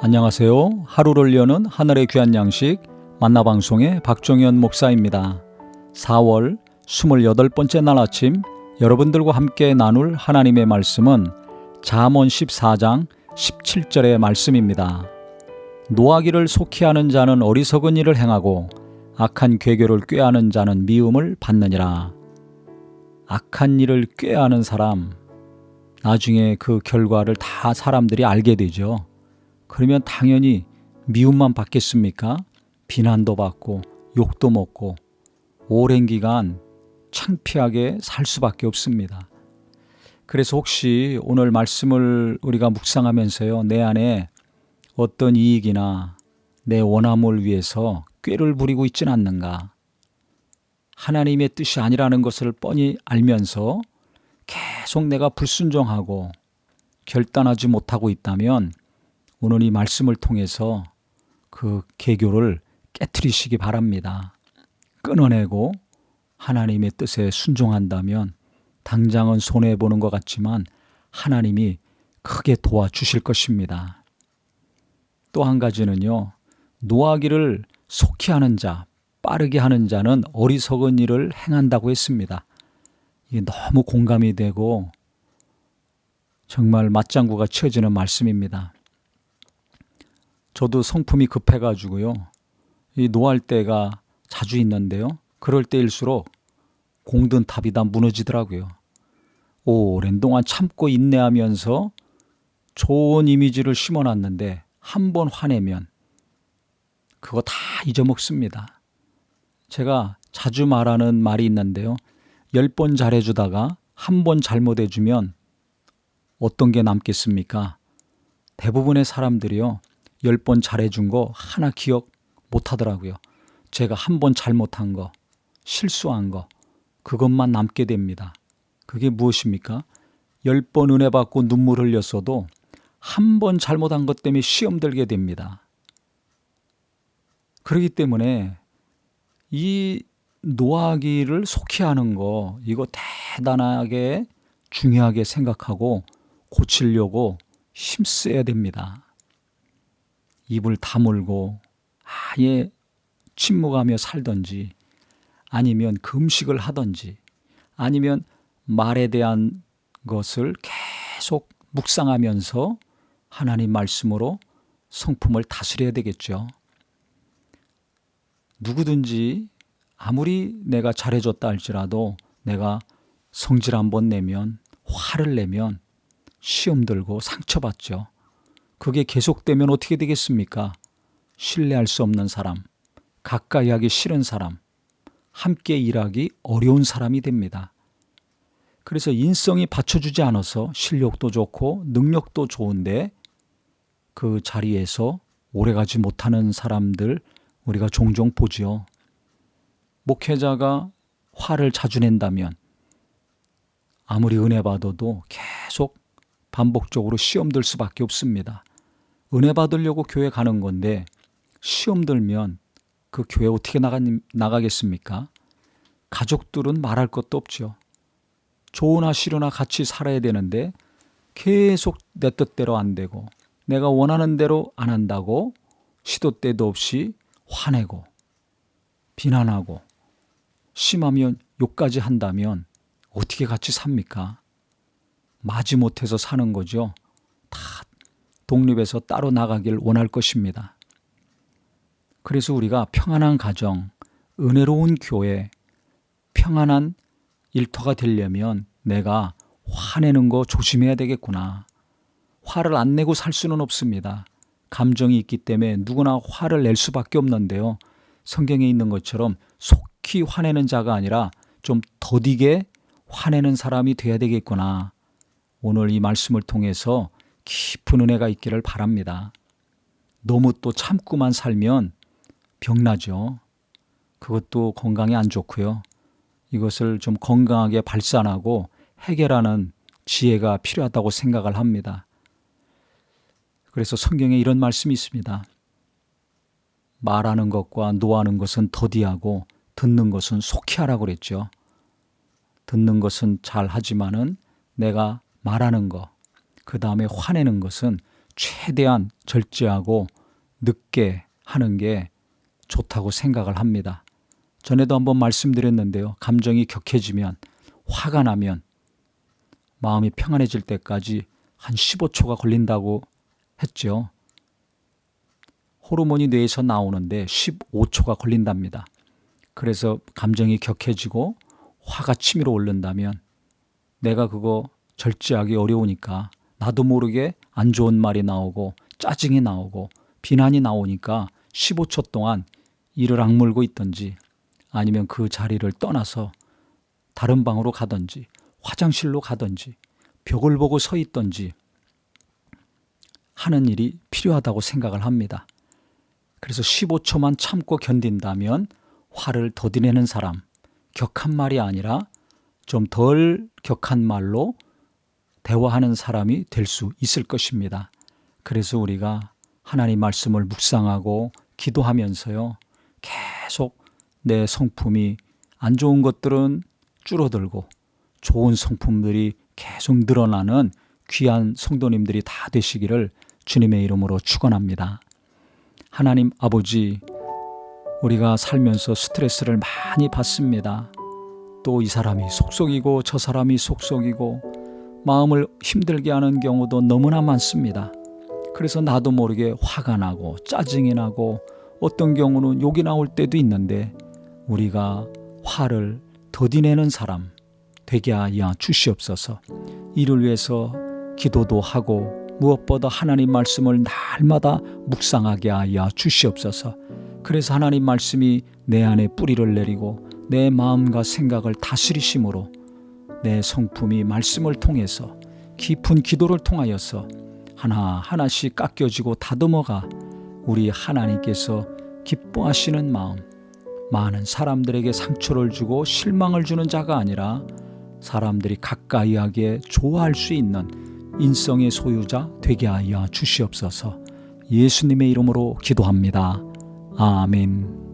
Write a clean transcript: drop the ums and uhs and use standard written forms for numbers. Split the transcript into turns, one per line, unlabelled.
안녕하세요. 하루를 여는 하늘의 귀한 양식 만나방송의 박종현 목사입니다. 4월 28번째 날 아침 여러분들과 함께 나눌 하나님의 말씀은 잠언 14장 17절의 말씀입니다. 노하기를 속히하는 자는 어리석은 일을 행하고 악한 괴교를 꾀하는 자는 미움을 받느니라. 악한 일을 꾀하는 사람, 나중에 그 결과를 다 사람들이 알게 되죠. 그러면 당연히 미움만 받겠습니까? 비난도 받고 욕도 먹고 오랜 기간 창피하게 살 수밖에 없습니다. 그래서 혹시 오늘 말씀을 우리가 묵상하면서요, 내 안에 어떤 이익이나 내 원함을 위해서 꾀를 부리고 있지는 않는가? 하나님의 뜻이 아니라는 것을 뻔히 알면서 계속 내가 불순종하고 결단하지 못하고 있다면 오늘 이 말씀을 통해서 그 계교를 깨트리시기 바랍니다. 끊어내고 하나님의 뜻에 순종한다면 당장은 손해보는 것 같지만 하나님이 크게 도와주실 것입니다. 또 한 가지는요, 노하기를 속히 하는 자, 빠르게 하는 자는 어리석은 일을 행한다고 했습니다. 이게 너무 공감이 되고 정말 맞장구가 쳐지는 말씀입니다. 저도 성품이 급해가지고요, 이 노할 때가 자주 있는데요, 그럴 때일수록 공든 탑이 다 무너지더라고요. 오랜 동안 참고 인내하면서 좋은 이미지를 심어놨는데 한 번 화내면 그거 다 잊어먹습니다. 제가 자주 말하는 말이 있는데요, 10번 잘해주다가 한 번 잘못해주면 어떤 게 남겠습니까? 대부분의 사람들이요, 10번 잘해준 거 하나 기억 못 하더라고요. 제가 한 번 잘못한 거, 실수한 거, 그것만 남게 됩니다. 그게 무엇입니까? 10번 은혜 받고 눈물 흘렸어도 한 번 잘못한 것 때문에 시험 들게 됩니다. 그렇기 때문에 이 노하기를 속히 하는 거, 이거 대단하게 중요하게 생각하고 고치려고 힘써야 됩니다. 입을 다물고 아예 침묵하며 살든지, 아니면 금식을 하든지, 아니면 말에 대한 것을 계속 묵상하면서 하나님 말씀으로 성품을 다스려야 되겠죠. 누구든지 아무리 내가 잘해줬다 할지라도 내가 성질 한번 내면, 화를 내면 시험 들고 상처받죠. 그게 계속되면 어떻게 되겠습니까? 신뢰할 수 없는 사람, 가까이 하기 싫은 사람, 함께 일하기 어려운 사람이 됩니다. 그래서 인성이 받쳐주지 않아서 실력도 좋고 능력도 좋은데 그 자리에서 오래가지 못하는 사람들 우리가 종종 보죠. 목회자가 화를 자주 낸다면 아무리 은혜 받아도 계속 반복적으로 시험 들 수밖에 없습니다. 은혜 받으려고 교회 가는 건데 시험 들면 그 교회 어떻게 나가겠습니까? 가족들은 말할 것도 없죠. 좋으나 싫으나 같이 살아야 되는데 계속 내 뜻대로 안 되고 내가 원하는 대로 안 한다고 시도 때도 없이 화내고 비난하고 심하면 욕까지 한다면 어떻게 같이 삽니까? 마지못해서 사는 거죠. 다 독립해서 따로 나가길 원할 것입니다. 그래서 우리가 평안한 가정, 은혜로운 교회, 평안한 일터가 되려면 내가 화내는 거 조심해야 되겠구나. 화를 안 내고 살 수는 없습니다. 감정이 있기 때문에 누구나 화를 낼 수밖에 없는데요, 성경에 있는 것처럼 속히 화내는 자가 아니라 좀 더디게 화내는 사람이 돼야 되겠구나. 오늘 이 말씀을 통해서 깊은 은혜가 있기를 바랍니다. 너무 또 참고만 살면 병나죠. 그것도 건강에 안 좋고요. 이것을 좀 건강하게 발산하고 해결하는 지혜가 필요하다고 생각을 합니다. 그래서 성경에 이런 말씀이 있습니다. 말하는 것과 노하는 것은 더디하고 듣는 것은 속히 하라고 그랬죠. 듣는 것은 잘 하지만은 내가 말하는 것, 그 다음에 화내는 것은 최대한 절제하고 늦게 하는 게 좋다고 생각을 합니다. 전에도 한번 말씀드렸는데요. 감정이 격해지면, 화가 나면 마음이 평안해질 때까지 한 15초가 걸린다고 했죠. 호르몬이 뇌에서 나오는데 15초가 걸린답니다. 그래서 감정이 격해지고 화가 치밀어 오른다면 내가 그거 절제하기 어려우니까 나도 모르게 안 좋은 말이 나오고 짜증이 나오고 비난이 나오니까 15초 동안 이를 악물고 있든지 아니면 그 자리를 떠나서 다른 방으로 가든지 화장실로 가든지 벽을 보고 서 있든지 하는 일이 필요하다고 생각을 합니다. 그래서 15초만 참고 견딘다면 화를 더디내는 사람, 격한 말이 아니라 좀 덜 격한 말로 대화하는 사람이 될 수 있을 것입니다. 그래서 우리가 하나님 말씀을 묵상하고 기도하면서요, 계속 내 성품이 안 좋은 것들은 줄어들고 좋은 성품들이 계속 늘어나는 귀한 성도님들이 다 되시기를 주님의 이름으로 축원합니다. 하나님 아버지, 우리가 살면서 스트레스를 많이 받습니다. 또 이 사람이 속속이고 저 사람이 속속이고 마음을 힘들게 하는 경우도 너무나 많습니다. 그래서 나도 모르게 화가 나고 짜증이 나고 어떤 경우는 욕이 나올 때도 있는데 우리가 화를 더디내는 사람 되게 하여 주시옵소서. 이를 위해서 기도도 하고 무엇보다 하나님 말씀을 날마다 묵상하게 하여 주시옵소서. 그래서 하나님 말씀이 내 안에 뿌리를 내리고 내 마음과 생각을 다스리심으로 내 성품이 말씀을 통해서 깊은 기도를 통하여서 하나하나씩 깎여지고 다듬어가 우리 하나님께서 기뻐하시는 마음, 많은 사람들에게 상처를 주고 실망을 주는 자가 아니라 사람들이 가까이 하기에 좋아할 수 있는 인성의 소유자 되게 하여 주시옵소서. 예수님의 이름으로 기도합니다. 아멘.